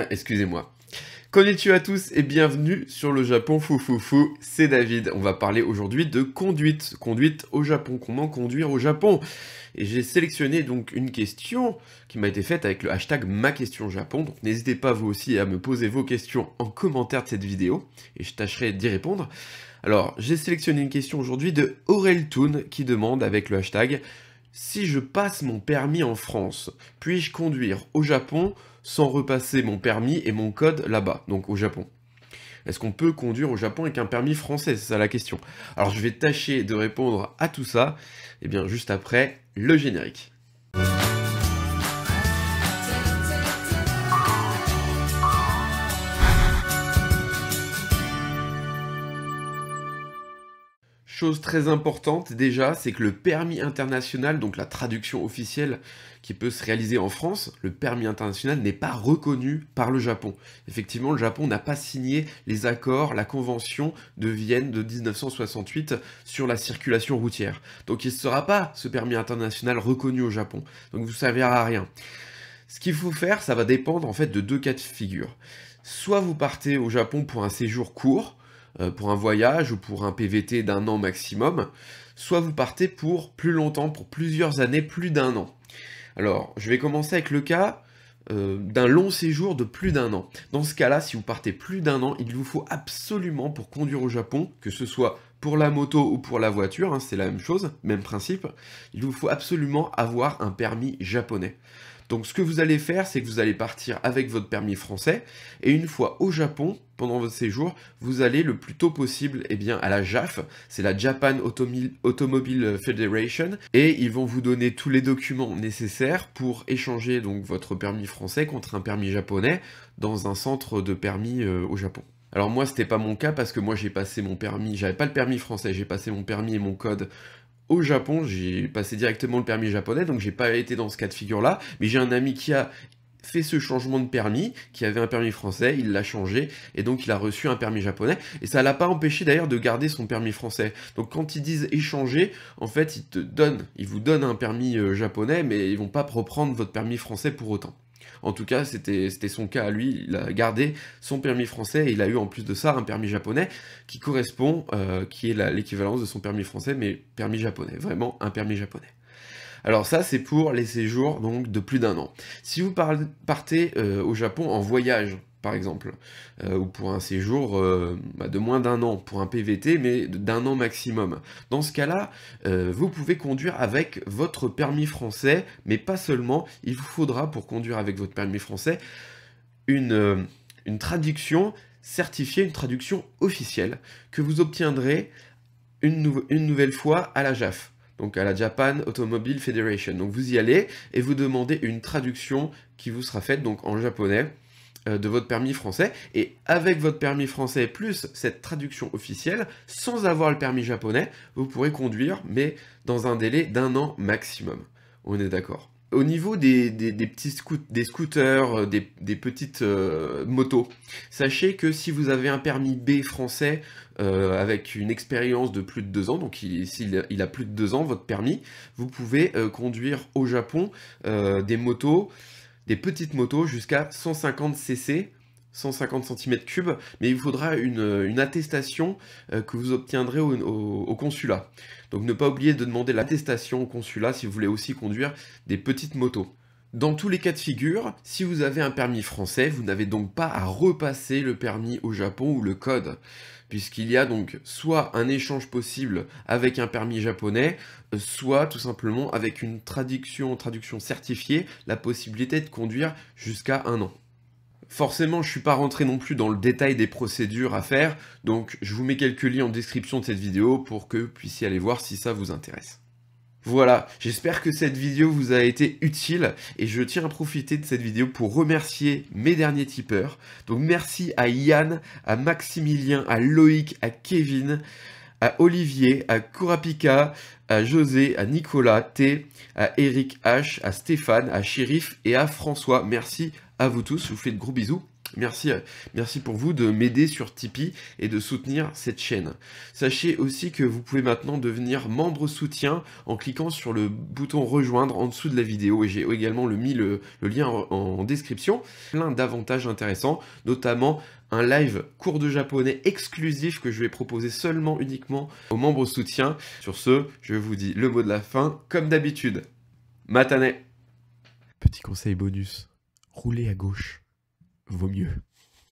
Excusez-moi. Konnichiwa à tous et bienvenue sur le Japon fou, c'est David. On va parler aujourd'hui de conduite. Conduite au Japon, comment conduire au Japon? Et j'ai sélectionné donc une question qui m'a été faite avec le hashtag #MaQuestionJapon. Donc n'hésitez pas vous aussi à me poser vos questions en commentaire de cette vidéo et je tâcherai d'y répondre. Alors j'ai sélectionné une question aujourd'hui de Aureltoon qui demande avec le hashtag: si je passe mon permis en France, puis-je conduire au Japon sans repasser mon permis et mon code là-bas, donc au Japon? Est-ce qu'on peut conduire au Japon avec un permis français? C'est ça la question. Alors je vais tâcher de répondre à tout ça, et bien juste après le générique. Chose très importante déjà, c'est que le permis international, donc la traduction officielle qui peut se réaliser en France, le permis international n'est pas reconnu par le Japon. Effectivement, le Japon n'a pas signé les accords, la convention de Vienne de 1968 sur la circulation routière. Donc il ne sera pas, ce permis international, reconnu au Japon. Donc vous ne servira à rien. Ce qu'il faut faire, ça va dépendre en fait de deux cas de figure. Soit vous partez au Japon pour un séjour court, pour un voyage ou pour un PVT d'1 an maximum, soit vous partez pour plus longtemps, pour plusieurs années, plus d'1 an. Alors, je vais commencer avec le cas d'un long séjour de plus d'1 an. Dans ce cas-là, si vous partez plus d'1 an, il vous faut absolument, pour conduire au Japon, que ce soit pour la moto ou pour la voiture, hein, c'est la même chose, même principe, il vous faut absolument avoir un permis japonais. Donc ce que vous allez faire, c'est que vous allez partir avec votre permis français, et une fois au Japon, pendant votre séjour, vous allez le plus tôt possible à la JAF, c'est la Japan Automobile Federation, et ils vont vous donner tous les documents nécessaires pour échanger donc votre permis français contre un permis japonais dans un centre de permis au Japon. Alors moi, c'était pas mon cas parce que moi j'ai passé mon permis, j'avais pas le permis français, j'ai passé mon permis et mon code au Japon, j'ai passé directement le permis japonais, donc j'ai pas été dans ce cas de figure-là, mais j'ai un ami qui a fait ce changement de permis, qui avait un permis français, il l'a changé, et donc il a reçu un permis japonais, et ça l'a pas empêché d'ailleurs de garder son permis français. Donc quand ils disent échanger, en fait ils vous donnent un permis japonais, mais ils vont pas reprendre votre permis français pour autant. En tout cas, c'était son cas à lui, il a gardé son permis français et il a eu en plus de ça un permis japonais qui correspond, qui est l'équivalence de son permis français, mais permis japonais, vraiment un permis japonais. Alors ça, c'est pour les séjours donc de plus d'1 an. Si vous partez au Japon en voyage, par exemple, ou pour un séjour de moins d'1 an, pour un PVT, mais d'1 an maximum. Dans ce cas-là, vous pouvez conduire avec votre permis français, mais pas seulement, il vous faudra, pour conduire avec votre permis français, une traduction certifiée, une traduction officielle, que vous obtiendrez une nouvelle fois à la JAF. Donc à la Japan Automobile Federation. Donc vous y allez et vous demandez une traduction qui vous sera faite donc en japonais de votre permis français, et avec votre permis français plus cette traduction officielle, sans avoir le permis japonais, vous pourrez conduire, mais dans un délai d'1 an maximum. On est d'accord. Au niveau des scooters, des petites motos, sachez que si vous avez un permis B français avec une expérience de plus de 2 ans, donc s'il a plus de 2 ans, votre permis, vous pouvez conduire au Japon des motos, des petites motos jusqu'à 150 cc, 150 cm3, mais il vous faudra une attestation que vous obtiendrez au consulat. Donc ne pas oublier de demander l'attestation au consulat si vous voulez aussi conduire des petites motos. Dans tous les cas de figure, si vous avez un permis français, vous n'avez donc pas à repasser le permis au Japon ou le code, puisqu'il y a donc soit un échange possible avec un permis japonais, soit tout simplement avec une traduction certifiée, la possibilité de conduire jusqu'à 1 an. Forcément, je ne suis pas rentré non plus dans le détail des procédures à faire, donc je vous mets quelques liens en description de cette vidéo pour que vous puissiez aller voir si ça vous intéresse. Voilà, j'espère que cette vidéo vous a été utile et je tiens à profiter de cette vidéo pour remercier mes derniers tipeurs. Donc merci à Yann, à Maximilien, à Loïc, à Kevin, à Olivier, à Kurapika, à José, à Nicolas T, à Eric H, à Stéphane, à Chérif et à François. Merci à vous tous, je vous fais de gros bisous Merci pour vous de m'aider sur Tipeee et de soutenir cette chaîne. Sachez aussi que vous pouvez maintenant devenir membre soutien en cliquant sur le bouton rejoindre en dessous de la vidéo et j'ai également mis le lien en description. Plein d'avantages intéressants, notamment un live cours de japonais exclusif que je vais proposer uniquement aux membres soutiens. Sur ce, je vous dis le mot de la fin, comme d'habitude. Matane. Petit conseil bonus, roulez à gauche. Vaut mieux.